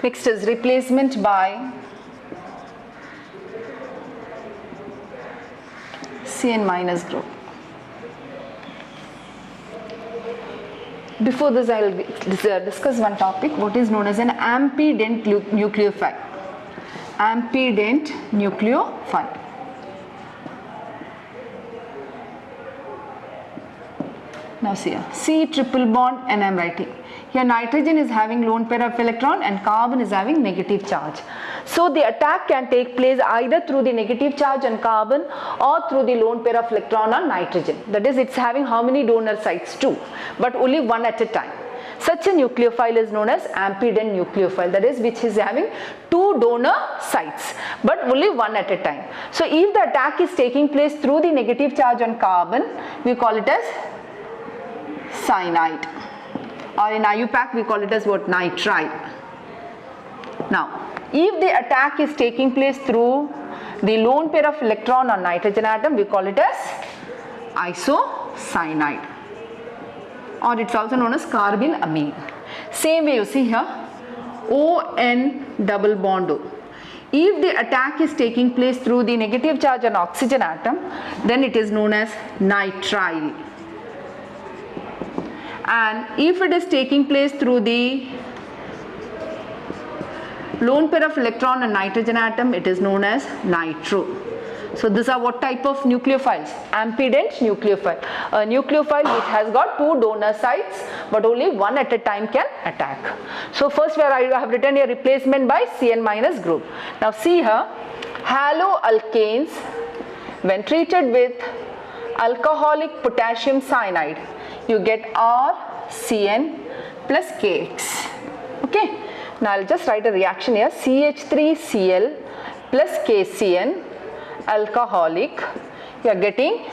Next is replacement by Cn minus group. Before this, I will discuss one topic, what is known as an ampident nucleophile. Ampident nucleophile. Now see here, C triple bond, and I am writing. Here nitrogen is having lone pair of electron and carbon is having negative charge. So the attack can take place either through the negative charge on carbon or through the lone pair of electron on nitrogen. That is, it's having how many donor sites? 2, but only one at a time. Such a nucleophile is known as ampident nucleophile, that is, which is having 2 donor sites but only one at a time. So if the attack is taking place through the negative charge on carbon, we call it as cyanide, or in IUPAC we call it as what? Nitrile. Now if the attack is taking place through the lone pair of electron on nitrogen atom, we call it as isocyanide, or it's also known as carbamine. Same way you see here, ON double bond O. If the attack is taking place through the negative charge on oxygen atom, then it is known as nitrile. And if it is taking place through the lone pair of electron and nitrogen atom, it is known as nitro. So these are what type of nucleophiles? Ampident nucleophile. A nucleophile which has got 2 donor sites but only one at a time can attack. So first where I have written a replacement by Cn minus group. Now see here, haloalkanes when treated with alcoholic potassium cyanide, you get RCN plus KX. Okay. Now I'll just write a reaction here. CH3Cl plus KCN, alcoholic, you are getting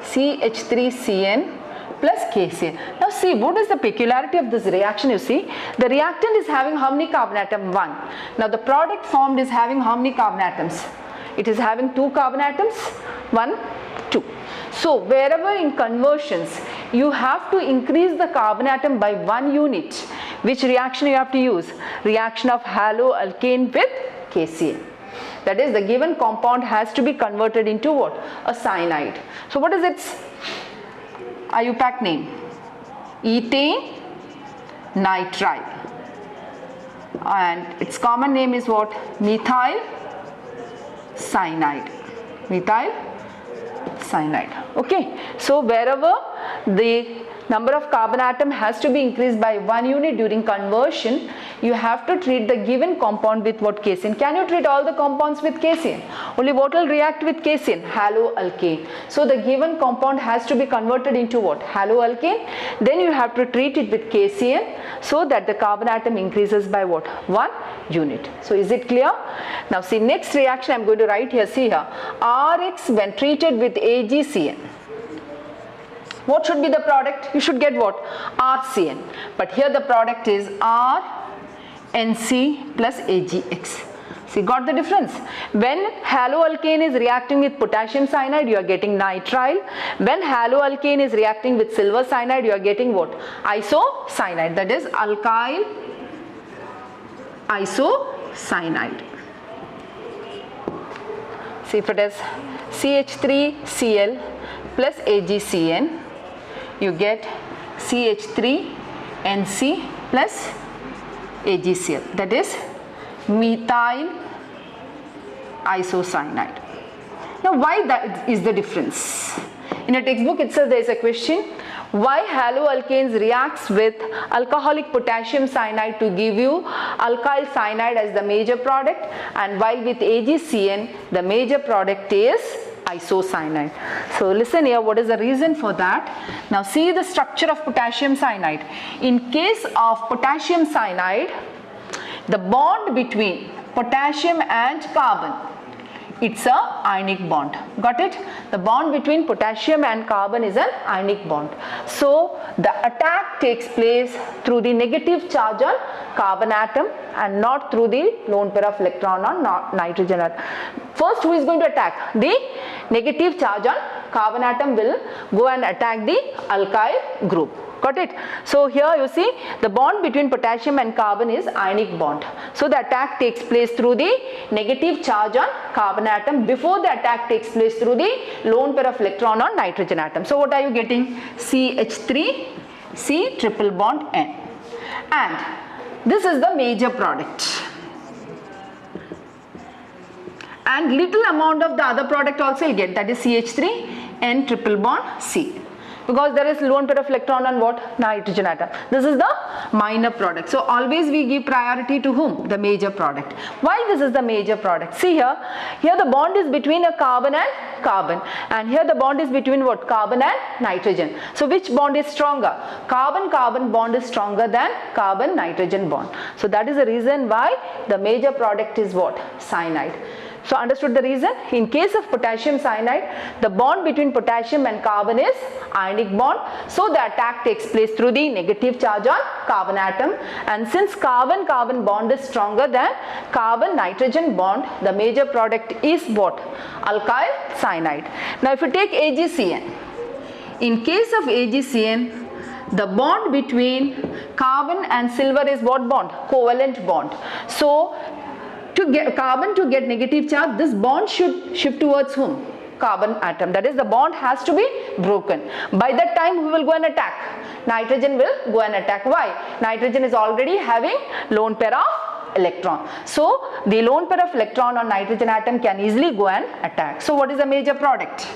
CH3CN plus KCN. Now see, what is the peculiarity of this reaction? You see, the reactant is having how many carbon atom? 1. Now the product formed is having how many carbon atoms? It is having 2 carbon atoms, 1, 2. So wherever in conversions you have to increase the carbon atom by 1 unit, which reaction you have to use? Reaction of haloalkane with KCN. That is, the given compound has to be converted into what? A cyanide. So what is its IUPAC name? Ethane nitrile. And its common name is what? Methyl cyanide. Methyl cyanide. Okay. So wherever the number of carbon atom has to be increased by 1 unit during conversion, you have to treat the given compound with what? KCN. Can you treat all the compounds with KCN? Only what will react with KCN? Haloalkane. So the given compound has to be converted into what? Haloalkane. Then you have to treat it with KCN so that the carbon atom increases by what? 1 unit. So is it clear? Now see, next reaction I am going to write here. See here, RX when treated with AgCN. What should be the product? You should get what? RCN. But here the product is RNC plus AgX. See, got the difference? When haloalkane is reacting with potassium cyanide, you are getting nitrile. When haloalkane is reacting with silver cyanide, you are getting what? Isocyanide. That is alkyl isocyanide. See, if it is CH3Cl plus AgCN, you get CH3NC plus AgCl, that is methyl isocyanide. Now why that is the difference? In a textbook itself there is a question, why haloalkanes reacts with alcoholic potassium cyanide to give you alkyl cyanide as the major product, and while with AgCN the major product is isocyanide. So listen here, what is the reason for that? Now see the structure of potassium cyanide. In case of potassium cyanide, the bond between potassium and carbon, it's a ionic bond. Got it? The bond between potassium and carbon is an ionic bond. So the attack takes place through the negative charge on carbon atom and not through the lone pair of electron on nitrogen atom. First, who is going to attack? The negative charge on carbon atom will go and attack the alkyl group. Got it? So here you see the bond between potassium and carbon is ionic bond. So the attack takes place through the negative charge on carbon atom before the attack takes place through the lone pair of electron on nitrogen atom. So what are you getting? CH3, C triple bond N. And this is the major product. And little amount of the other product also you'll get, that is CH3, N triple bond C. Because there is lone pair of electron on what? Nitrogen atom. This is the minor product. So always we give priority to whom? The major product. Why this is the major product? See here the bond is between a carbon and carbon, and here the bond is between what? Carbon and nitrogen. So which bond is stronger? Carbon-carbon bond is stronger than carbon-nitrogen bond. So that is the reason why the major product is what? Cyanide. So understood the reason? In case of potassium cyanide, the bond between potassium and carbon is ionic bond. So the attack takes place through the negative charge on carbon atom, and since carbon-carbon bond is stronger than carbon-nitrogen bond, the major product is what? Alkyl cyanide. Now if you take AgCN, in case of AgCN, the bond between carbon and silver is what bond? Covalent bond. So to get carbon to get negative charge, this bond should shift towards whom? Carbon atom. That is, the bond has to be broken. By that time who will go and attack? Nitrogen will go and attack. Why? Nitrogen is already having lone pair of electron. So the lone pair of electron on nitrogen atom can easily go and attack. So what is the major product?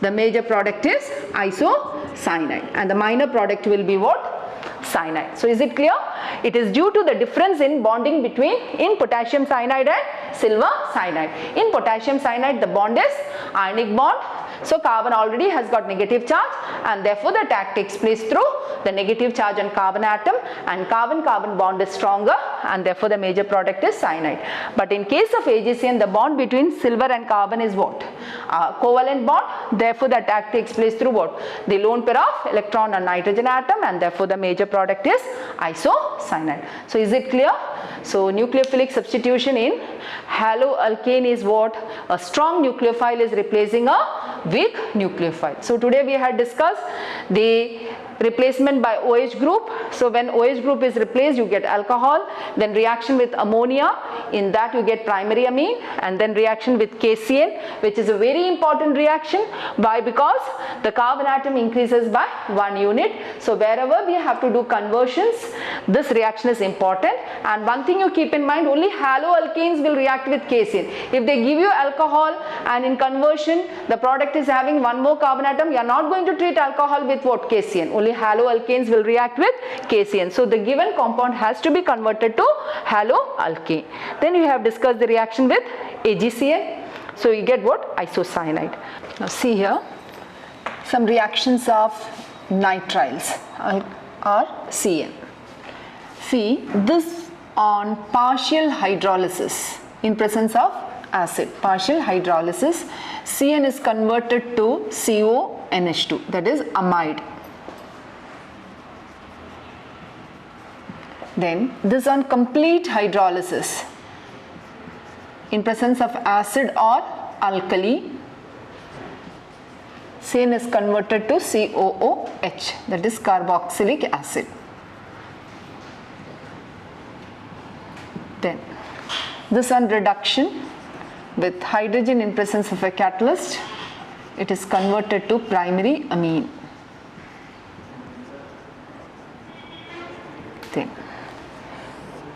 The major product is isocyanide, and the minor product will be what? Cyanide. So is it clear? It is due to the difference in bonding between potassium cyanide and silver cyanide. In potassium cyanide, the bond is ionic bond. So carbon already has got negative charge, and therefore the attack takes place through the negative charge on carbon atom, and carbon-carbon bond is stronger, and therefore the major product is cyanide. But in case of AgCN, the bond between silver and carbon is what? Covalent bond. Therefore the attack takes place through what? The lone pair of electron on nitrogen atom, and therefore the major product is isocyanide. So is it clear? So nucleophilic substitution in haloalkane is what? A strong nucleophile is replacing a weak nucleophile. So today we had discussed the replacement by OH group. So when OH group is replaced, you get alcohol, then reaction with ammonia, in that you get primary amine, and then reaction with KCl, which is a very important reaction. Why? Because the carbon atom increases by 1 unit. So wherever we have to do conversions, this reaction is important. And one thing you keep in mind, only haloalkanes will react with KCl. If they give you alcohol and in conversion the product is having one more carbon atom, you are not going to treat alcohol with what? KCl. Only haloalkanes will react with KCN. So the given compound has to be converted to haloalkane. Then you have discussed the reaction with AgCN. So you get what? Isocyanide. Now see here some reactions of nitriles or CN. See this on partial hydrolysis in presence of acid. Partial hydrolysis, CN is converted to CONH2, that is amide. Then this on complete hydrolysis in presence of acid or alkali, CN is converted to COOH, that is carboxylic acid. Then this on reduction with hydrogen in presence of a catalyst, it is converted to primary amine. Then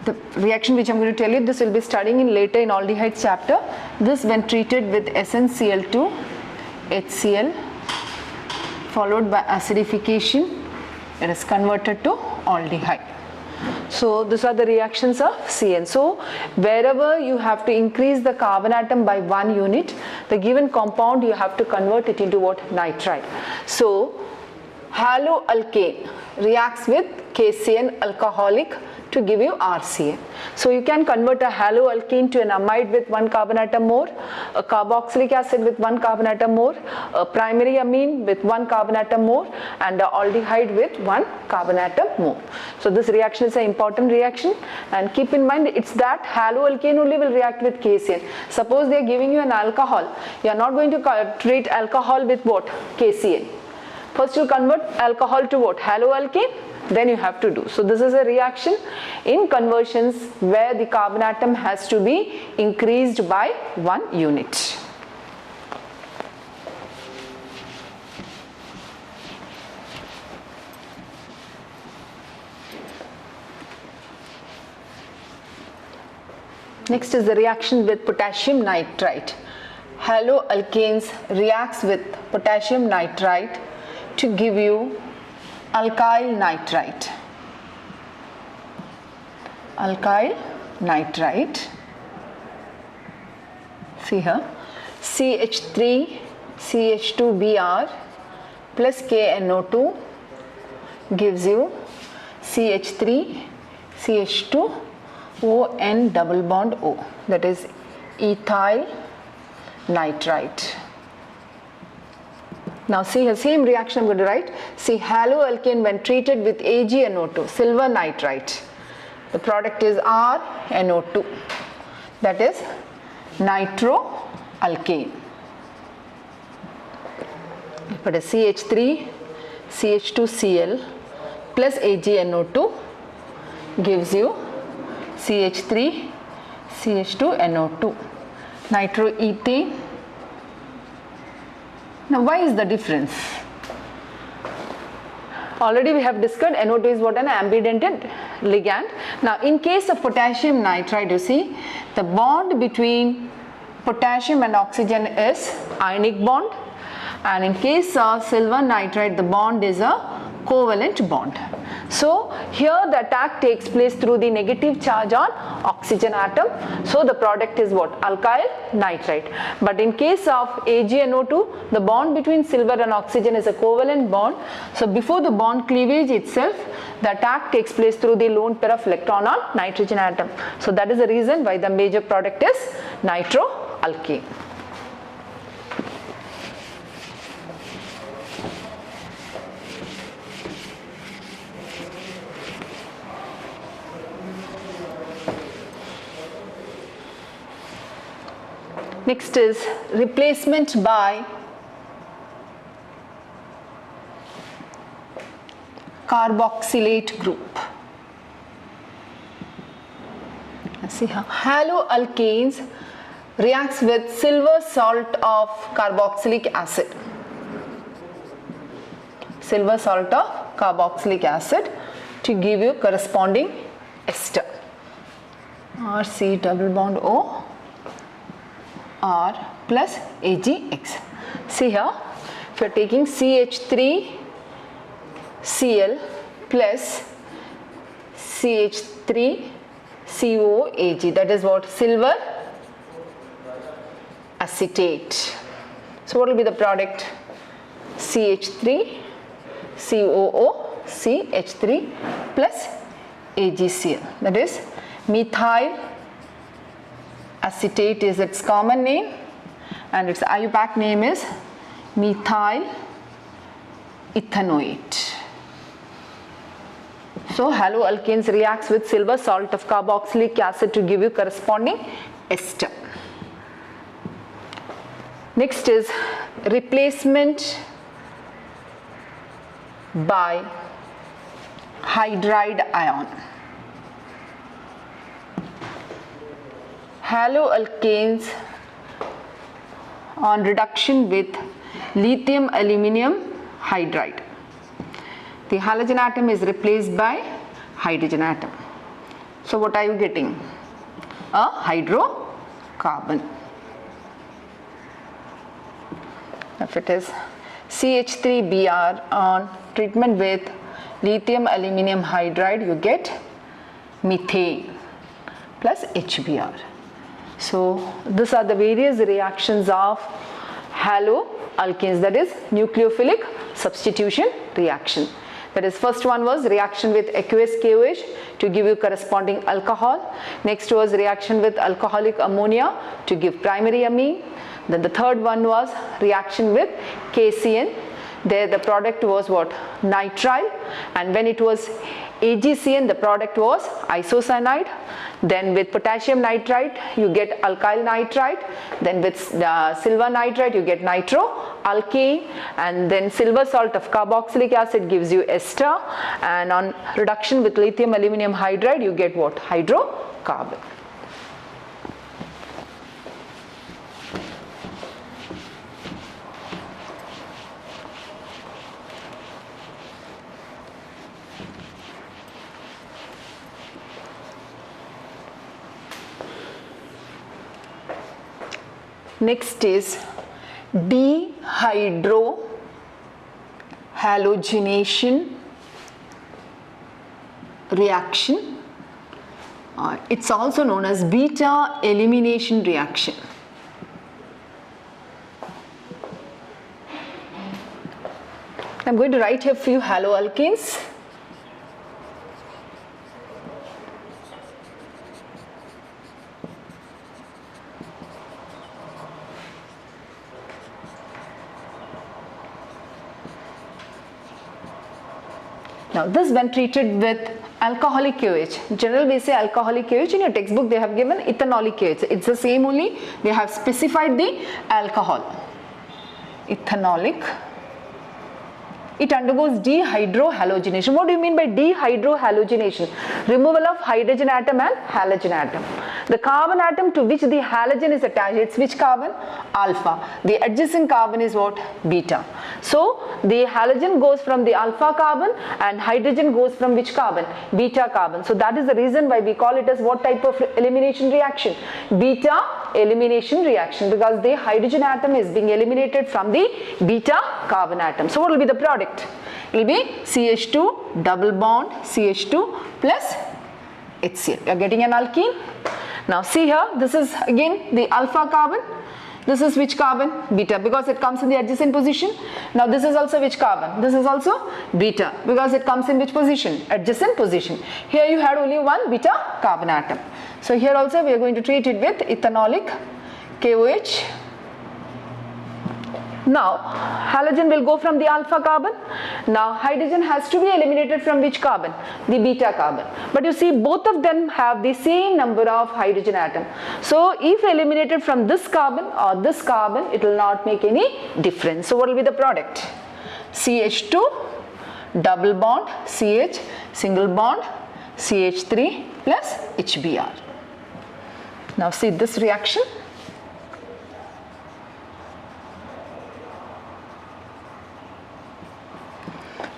the reaction which I am going to tell you, this will be studying in later in aldehydes chapter. This when treated with SnCl2, HCl followed by acidification, it is converted to aldehyde. So these are the reactions of CN. So wherever you have to increase the carbon atom by 1 unit, the given compound you have to convert it into what? Nitride. So haloalkane reacts with KCN alcoholic to give you RCN. So you can convert a haloalkane to an amide with 1 carbon atom more, a carboxylic acid with 1 carbon atom more, a primary amine with 1 carbon atom more, and a aldehyde with 1 carbon atom more. So this reaction is an important reaction, and keep in mind it's that haloalkane only will react with KCN. Suppose they are giving you an alcohol, you are not going to treat alcohol with what? KCN. First you convert alcohol to what? Haloalkane, then you have to do. So this is a reaction in conversions where the carbon atom has to be increased by 1 unit. Next is the reaction with potassium nitrite. Haloalkanes reacts with potassium nitrite to give you alkyl nitrite. Alkyl nitrite. See here, CH3 CH2Br plus KNO2 gives you CH3 CH2 ON double bond O, that is ethyl nitrite. Now see here, same reaction I'm going to write. See, haloalkane when treated with AgNO2, silver nitrite, the product is RNO2, that is nitroalkane. But a CH3 CH2Cl plus AgNO2 gives you CH3 CH2NO2, nitroethane. Now why is the difference? Already we have discussed NO2 is what, an ambidentate ligand. Now in case of potassium nitrite, you see the bond between potassium and oxygen is ionic bond, and in case of silver nitrite the bond is a covalent bond. So here the attack takes place through the negative charge on oxygen atom. So the product is what? Alkyl nitrite. But in case of AgNO2, the bond between silver and oxygen is a covalent bond. So before the bond cleavage itself, the attack takes place through the lone pair of electron on nitrogen atom. So that is the reason why the major product is nitroalkane. Next is replacement by carboxylate group. See how haloalkanes reacts with silver salt of carboxylic acid. Silver salt of carboxylic acid to give you corresponding ester. RC double bond O R plus AgX. See here, if you are taking CH3 Cl plus CH3 COAg, that is what? Silver acetate. So what will be the product? CH3 COO CH3 plus AgCl, that is methyl acetate is its common name, and its IUPAC name is methyl ethanoate. So haloalkanes reacts with silver salt of carboxylic acid to give you corresponding ester. Next is replacement by hydride ion. Haloalkanes on reduction with lithium aluminium hydride. The halogen atom is replaced by hydrogen atom. So what are you getting? A hydrocarbon. If it is CH3Br on treatment with lithium aluminium hydride, you get methane plus HBr. So these are the various reactions of haloalkanes, that is nucleophilic substitution reaction. That is, first one was reaction with aqueous KOH to give you corresponding alcohol. Next was reaction with alcoholic ammonia to give primary amine. Then the third one was reaction with KCN there the product was what? Nitrile, and when it was AgCN, the product was isocyanide. Then with potassium nitrite you get alkyl nitrite, then with silver nitrite you get nitroalkane, and then silver salt of carboxylic acid gives you ester, and on reduction with lithium aluminum hydride you get what? Hydrocarbon. Next is dehydrohalogenation reaction. It's also known as beta elimination reaction. I'm going to write here a few haloalkanes. Now this when treated with alcoholic KOH, in general we say alcoholic KOH, in your textbook they have given ethanolic KOH, it's the same only, they have specified the alcohol, ethanolic. It undergoes dehydrohalogenation. What do you mean by dehydrohalogenation? Removal of hydrogen atom and halogen atom. The carbon atom to which the halogen is attached, it's which carbon? Alpha. The adjacent carbon is what? Beta. So the halogen goes from the alpha carbon and hydrogen goes from which carbon? Beta carbon. So that is the reason why we call it as what type of elimination reaction? Beta elimination reaction, because the hydrogen atom is being eliminated from the beta carbon atom. So what will be the product? It will be CH2 double bond CH2 plus HCl. You are getting an alkene. Now see here, this is again the alpha carbon. This is which carbon? Beta, because it comes in the adjacent position. Now this is also which carbon? This is also beta, because it comes in which position? Adjacent position. Here you had only one beta carbon atom. So here also we are going to treat it with ethanolic KOH. Now halogen will go from the alpha carbon. Now hydrogen has to be eliminated from which carbon? The beta carbon. But you see both of them have the same number of hydrogen atom. So if eliminated from this carbon or this carbon, it will not make any difference. So what will be the product? CH2 double bond CH single bond CH3 plus HBr. Now see this reaction.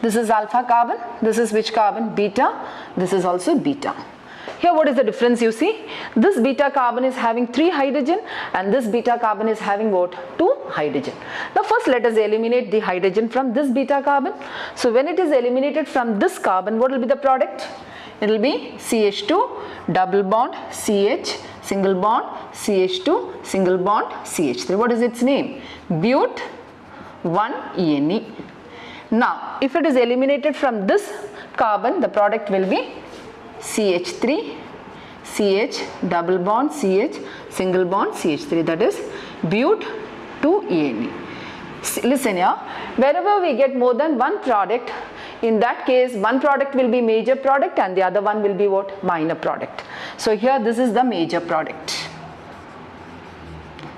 This is alpha carbon, this is which carbon? Beta, this is also beta. Here what is the difference you see? This beta carbon is having 3 hydrogen and this beta carbon is having what? 2 hydrogen. Now first let us eliminate the hydrogen from this beta carbon. So when it is eliminated from this carbon, what will be the product? It will be CH2 double bond CH single bond CH2 single bond CH3. What is its name? But 1-ene. Now if it is eliminated from this carbon, the product will be CH3 CH double bond CH single bond CH3, that is but 2-ene. Listen here, wherever we get more than one product, in that case one product will be major product and the other one will be what? Minor product. So here this is the major product.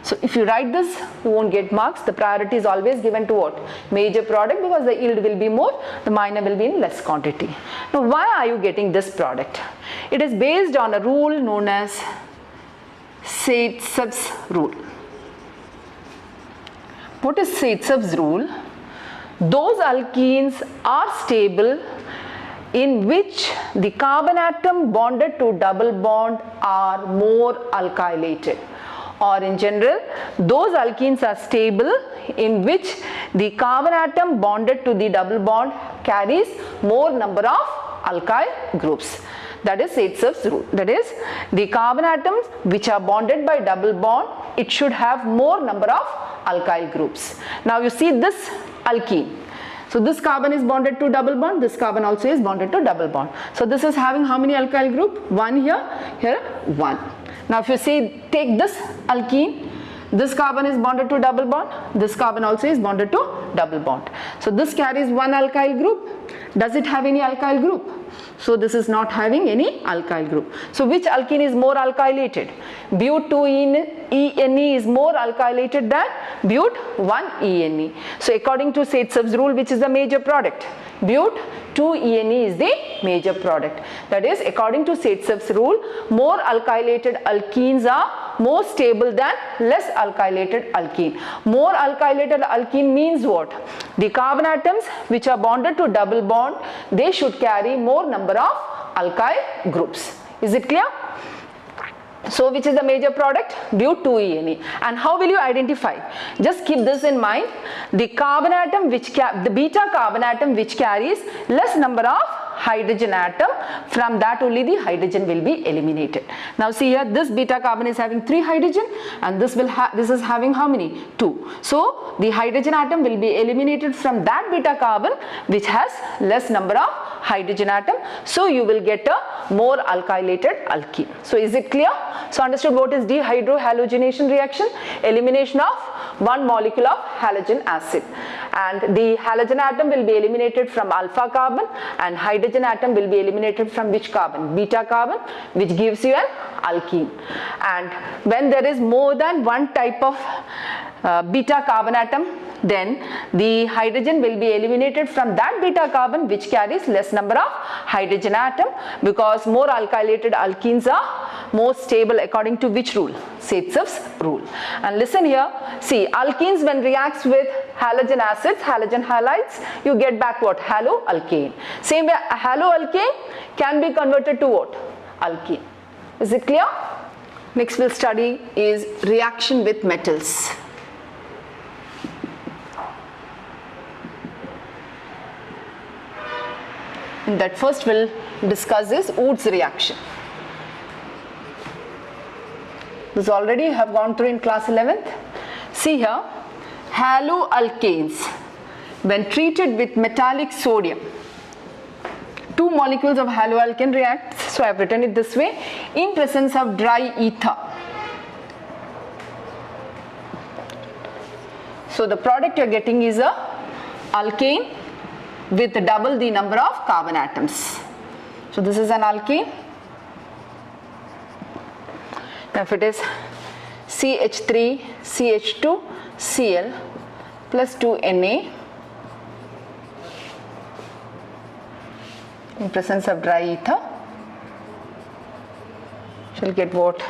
So if you write this, you won't get marks. The priority is always given to what? Major product, because the yield will be more, the minor will be in less quantity. Now why are you getting this product? It is based on a rule known as Zaitsev's rule. What is Zaitsev's rule? Those alkenes are stable in which the carbon atom bonded to double bond are more alkylated. Or in general, those alkenes are stable in which the carbon atom bonded to the double bond carries more number of alkyl groups. That is Zaitsev's rule. That is, the carbon atoms which are bonded by double bond, it should have more number of alkyl groups. Now you see this alkene. So this carbon is bonded to double bond, this carbon also is bonded to double bond. So this is having how many alkyl group? 1 here, here 1. Now if you say take this alkene, This carbon is bonded to double bond. This carbon also is bonded to double bond. So this carries one alkyl group. Does it have any alkyl group? So this is not having any alkyl group. So which alkene is more alkylated? But 2-ene is more alkylated than but 1-ene. So according to Zaitsev's rule, which is the major product? But 2-ene is the major product. That is, according to Zaitsev's rule, more alkylated alkenes are more stable than less alkylated alkene. More alkylated alkene means what? The carbon atoms which are bonded to double bond, they should carry more number of alkyl groups. Is it clear? So which is the major product? But 2-ene. And how will you identify? Just keep this in mind. The carbon atom the beta carbon atom which carries less number of hydrogen atom, from that only the hydrogen will be eliminated. Now see here, this beta carbon is having 3 hydrogen and this is having how many? 2. So the hydrogen atom will be eliminated from that beta carbon which has less number of hydrogen atom. So you will get a more alkylated alkene. So is it clear? So understood what is dehydrohalogenation reaction? Elimination of one molecule of halogen acid, and the halogen atom will be eliminated from alpha carbon and hydrogen atom will be eliminated from which carbon? Beta carbon, which gives you an alkene. And when there is more than one type of beta carbon atom, then the hydrogen will be eliminated from that beta carbon which carries less number of hydrogen atom, because more alkylated alkenes are more stable according to which rule? Zaitsev's rule. And listen here, see, alkenes when reacts with halogen acids, halogen halides, you get back what? Haloalkane. Same way, a haloalkane can be converted to what? Alkene. Is it clear? Next we'll study is reaction with metals. In that first we'll discuss is Woods reaction. This already have gone through in class 11th. See here, haloalkanes when treated with metallic sodium, 2 molecules of haloalkane react, so I have written it this way, in presence of dry ether. So the product you are getting is a alkane with double the number of carbon atoms. So this is an alkane. Now if it is CH3, CH2, Cl plus 2Na in presence of dry ether, shall get what?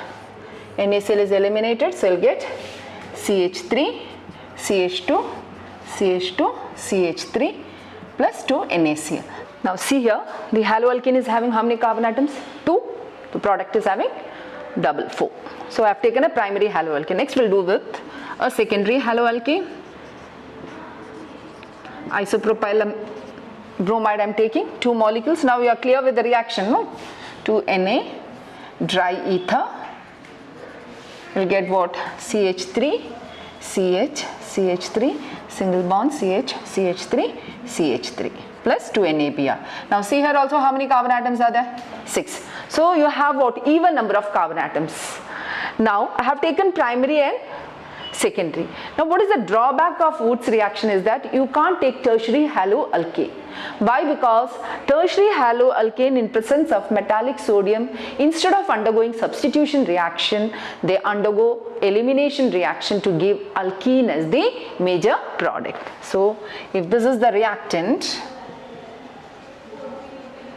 NaCl is eliminated, so you'll get CH3, CH2, CH2, CH3 plus 2 NaCl. Now see here, the haloalkane is having how many carbon atoms? 2. The product is having double 4. So I have taken a primary haloalkane. Next we'll do with a secondary haloalkane. Isopropyl bromide I am taking, 2 molecules. Now you are clear with the reaction, no? 2Na, dry ether, we'll get what? CH3, CH, CH3, single bond CH, CH3, CH3 plus 2NaBr. Now see here also how many carbon atoms are there? 6. So you have what? Even number of carbon atoms. Now I have taken primary and secondary. Now what is the drawback of Woods reaction is that you can't take tertiary haloalkane. Why? Because tertiary haloalkane in presence of metallic sodium, instead of undergoing substitution reaction, they undergo elimination reaction to give alkene as the major product. So if this is the reactant,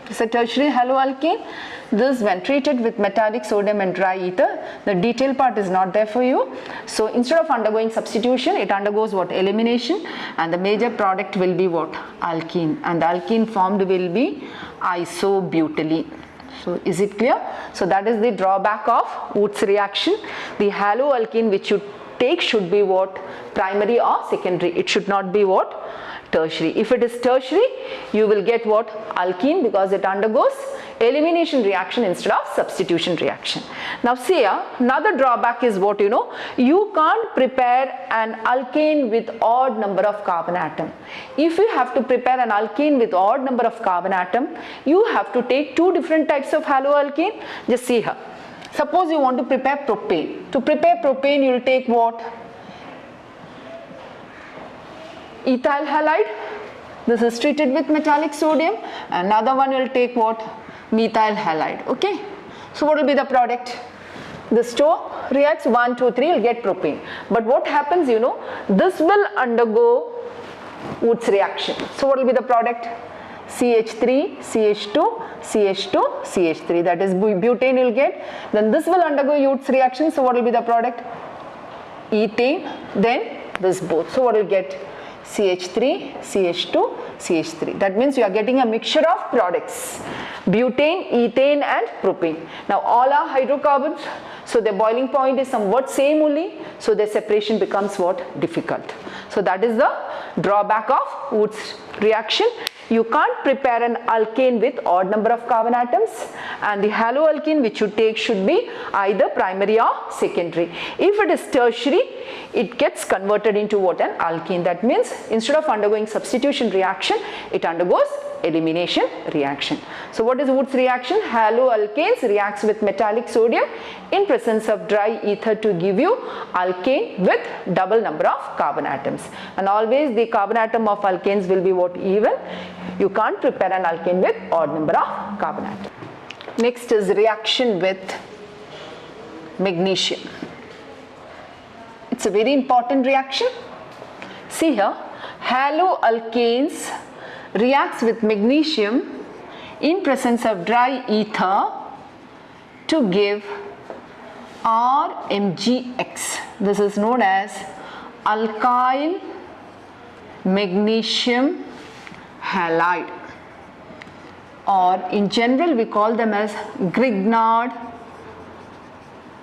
it's a tertiary haloalkane. This when treated with metallic sodium and dry ether, the detailed part is not there for you. So instead of undergoing substitution, it undergoes what? Elimination, and the major product will be what? Alkene, and the alkene formed will be isobutylene. So is it clear? So that is the drawback of Woods reaction. The haloalkene which you take should be what? Primary or secondary. It should not be what? Tertiary. If it is tertiary, you will get what? Alkene, because it undergoes elimination reaction instead of substitution reaction. Now see here, another drawback is what? You can't prepare an alkane with odd number of carbon atom. If you have to prepare an alkane with odd number of carbon atom, you have to take 2 different types of haloalkane. Just see here. Suppose you want to prepare propane. To prepare propane, you will take what? Ethyl halide. This is treated with metallic sodium. Another one will take what? Methyl halide. Okay. So what will be the product? This two reacts 1, 2, 3, you'll get propane. But what happens, you know, this will undergo Woods reaction. So what will be the product? CH3, CH2, CH2, CH3. That is butane you'll get. Then this will undergo Woods reaction. So what will be the product? Ethane. Then this both. So what will get? CH3, CH2, CH3. That means you are getting a mixture of products. Butane, ethane and propane. Now all are hydrocarbons. So their boiling point is somewhat same only. So their separation becomes what? Difficult. So that is the drawback of Woods reaction. You can't prepare an alkane with odd number of carbon atoms, and the haloalkane which you take should be either primary or secondary. If it is tertiary, it gets converted into what? An alkene. That means instead of undergoing substitution reaction, it undergoes elimination reaction. So what is Woods reaction? Haloalkanes reacts with metallic sodium in presence of dry ether to give you alkane with double number of carbon atoms. And always the carbon atom of alkanes will be what? Even. You can't prepare an alkane with odd number of carbon atoms. Next is reaction with magnesium. It's a very important reaction. See here, haloalkanes reacts with magnesium in presence of dry ether to give RMgX. This is known as alkyl magnesium halide, or in general we call them as Grignard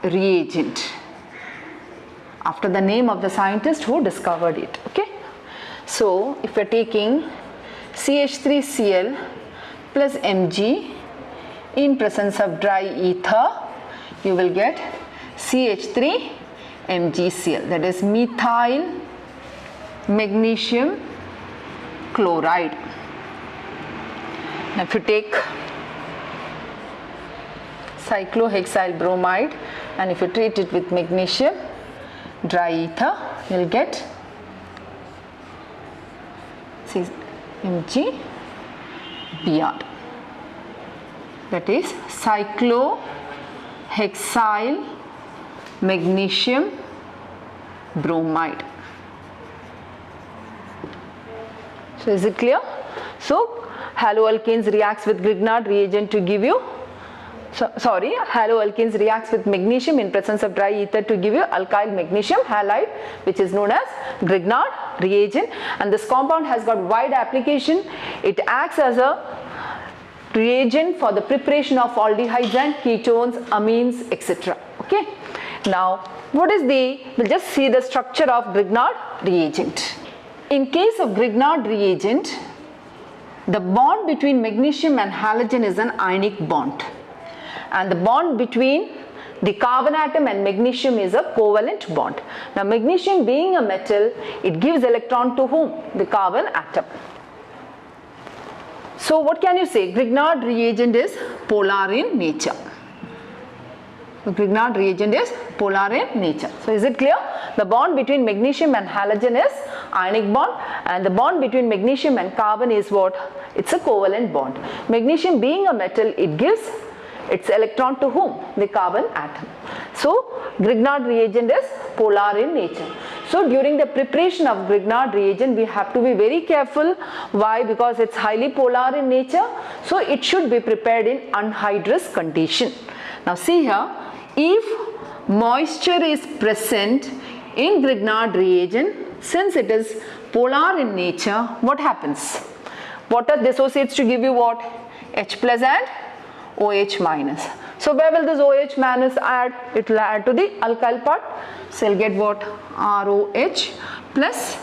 reagent, after the name of the scientist who discovered it. Okay, so if you are taking CH3Cl plus Mg in presence of dry ether, you will get CH3MgCl, that is methyl magnesium chloride. Now if you take cyclohexyl bromide and if you treat it with magnesium dry ether, you will get MgBr, that is cyclohexyl magnesium bromide. So is it clear? So haloalkanes reacts with Grignard reagent to give you, haloalkanes reacts with magnesium in presence of dry ether to give you alkyl magnesium halide, which is known as Grignard reagent, and this compound has got wide application. It acts as a reagent for the preparation of aldehydes and ketones, amines, etc. Okay. Now what is we'll just see the structure of Grignard reagent. In case of Grignard reagent, the bond between magnesium and halogen is an ionic bond, and the bond between the carbon atom and magnesium is a covalent bond. Now magnesium being a metal, it gives electron to whom? The carbon atom. So what can you say? Grignard reagent is polar in nature. The Grignard reagent is polar in nature. So is it clear? The bond between magnesium and halogen is ionic bond, and the bond between magnesium and carbon is what? It's a covalent bond. Magnesium being a metal, it gives its electron to whom? The carbon atom. So Grignard reagent is polar in nature. So during the preparation of Grignard reagent, we have to be very careful. Why? Because it's highly polar in nature. So it should be prepared in anhydrous condition. Now see here, if moisture is present in Grignard reagent, since it is polar in nature, what happens? Water dissociates to give you what? H plus and OH minus. So where will this OH minus add? It will add to the alkyl part. So you'll get what? ROH plus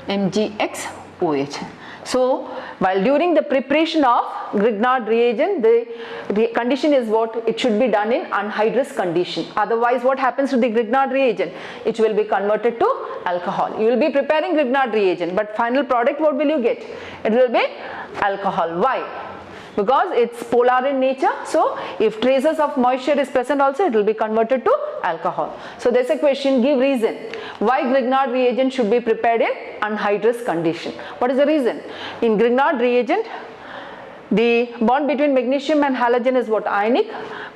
MgXOH. So while during the preparation of Grignard reagent, the condition is what? It should be done in anhydrous condition. Otherwise what happens to the Grignard reagent? It will be converted to alcohol. You will be preparing Grignard reagent, but final product what will you get? It will be alcohol. Why? because it's polar in nature. So if traces of moisture is present also, it will be converted to alcohol. So there's a question, give reason why Grignard reagent should be prepared in anhydrous condition. What is the reason? In Grignard reagent, the bond between magnesium and halogen is what? Ionic,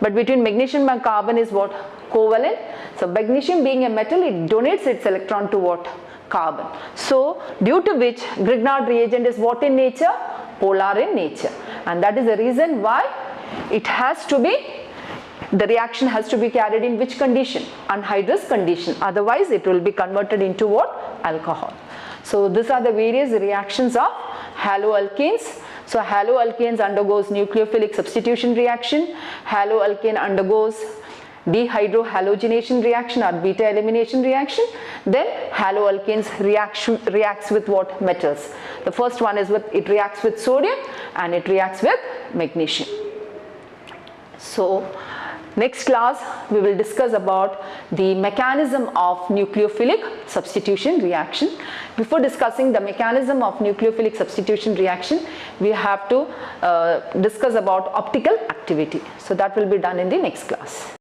but between magnesium and carbon is what? Covalent. So magnesium being a metal, it donates its electron to what? Carbon. So due to which Grignard reagent is what in nature? Polar in nature, and that is the reason why it has to be, the reaction has to be carried in which condition? Anhydrous condition, otherwise it will be converted into what? Alcohol. So these are the various reactions of haloalkanes. So haloalkanes undergoes nucleophilic substitution reaction, haloalkane undergoes dehydrohalogenation reaction or beta elimination reaction. Then haloalkanes reacts with what? Metals. The first one is with, it reacts with sodium and it reacts with magnesium. So next class we will discuss about the mechanism of nucleophilic substitution reaction. Before discussing the mechanism of nucleophilic substitution reaction, we have to discuss about optical activity. So that will be done in the next class.